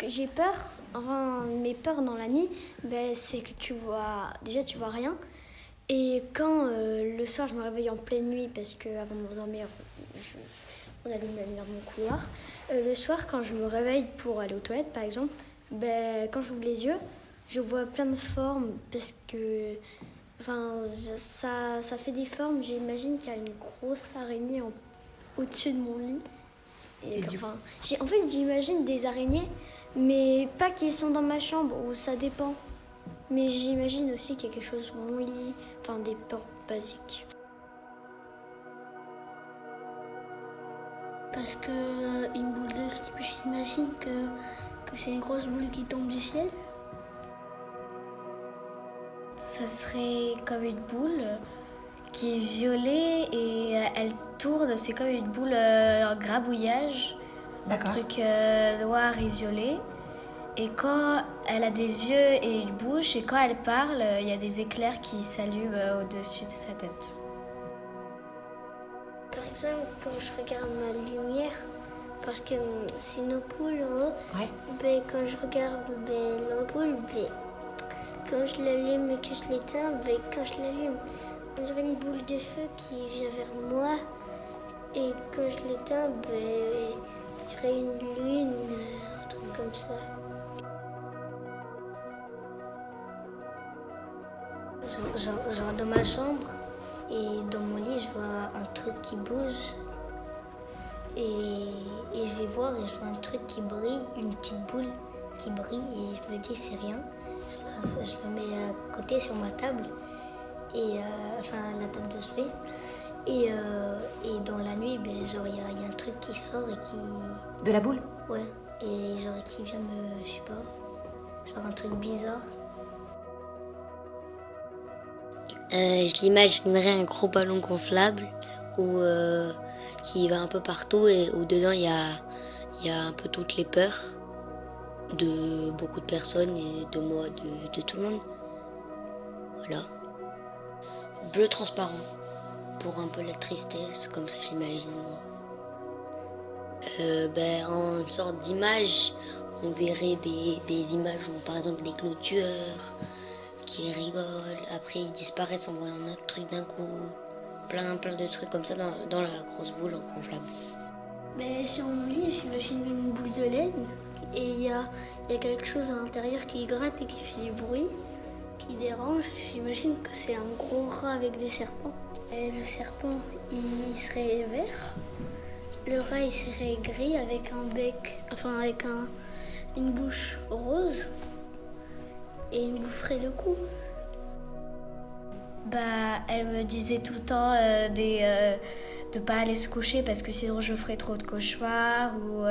que j'ai peur, enfin mes peurs dans la nuit, c'est que tu vois rien. Et quand le soir je me réveille en pleine nuit parce que avant de m'endormir, on allume la lumière de mon couloir. Le soir quand je me réveille pour aller aux toilettes par exemple, quand j'ouvre les yeux, je vois plein de formes parce que ça fait des formes. J'imagine qu'il y a une grosse araignée au-dessus de mon lit. En fait, j'imagine des araignées, mais pas qui sont dans ma chambre, ou ça dépend. Mais j'imagine aussi qu'il y a quelque chose sur mon lit, enfin des peurs basiques. Parce que une boule de slip, j'imagine que c'est une grosse boule qui tombe du ciel. Ça serait comme une boule qui est violet et elle tourne, c'est comme une boule en grabouillage, un truc noir et violet. Et quand elle a des yeux et une bouche, et quand elle parle, il y a des éclairs qui s'allument au-dessus de sa tête. Par exemple, quand je regarde ma lumière, parce que c'est une ampoule en haut, quand je regarde l'ampoule, quand je l'allume et que je l'éteins, quand je l'allume, on dirait une boule de feu qui vient vers moi. Et quand je l'éteins, je dirais une lune, un truc comme ça. Genre dans ma chambre et dans mon lit, je vois un truc qui bouge. Et je vais voir et je vois un truc qui brille, une petite boule qui brille et je me dis c'est rien. Je le mets à côté sur ma table, la table de chevet. Et dans la nuit, genre il y a un truc qui sort et qui... De la boule? Ouais, et genre qui vient me... je sais pas, genre un truc bizarre. Je l'imaginerais un gros ballon gonflable qui va un peu partout et où dedans il y a un peu toutes les peurs de beaucoup de personnes et de moi, de tout le monde. Voilà. Bleu transparent pour un peu la tristesse, comme ça je l'imagine moi. En une sorte d'image, on verrait des images où par exemple des clôtures qui rigolent, après ils disparaissent, on voit un autre truc d'un coup, plein de trucs comme ça dans la grosse boule gonflable. Sur mon lit, j'imagine une boule de laine et il y a quelque chose à l'intérieur qui gratte et qui fait du bruit, qui dérange. J'imagine que c'est un gros rat avec des serpents. Et le serpent, il serait vert. Le rat, il serait gris avec un bec, avec une bouche rose. Et il me boufferait le cou. Elle me disait tout le temps de pas aller se coucher parce que sinon je ferais trop de cauchemars ou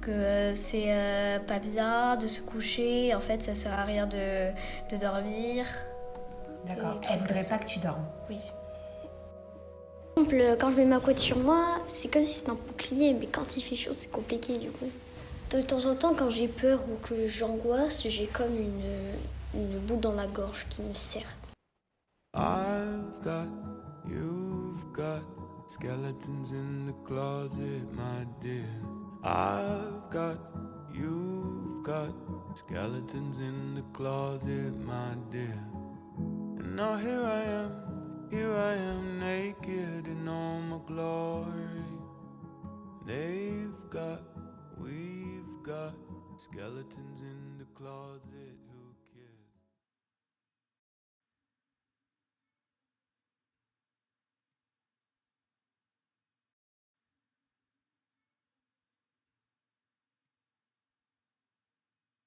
que c'est pas bien de se coucher. En fait, ça sert à rien de dormir. D'accord. Elle voudrait pas que tu dormes. Oui. Par exemple, quand je mets ma couette sur moi, c'est comme si c'était un bouclier, mais quand il fait chaud, c'est compliqué du coup. De temps en temps, quand j'ai peur ou que j'angoisse, j'ai comme une boule dans la gorge qui me serre. I've got, you've got skeletons in the closet, my dear. I've got, you've got skeletons in the closet, my dear. And now here I am naked in all my glory. We've got skeletons in the closet.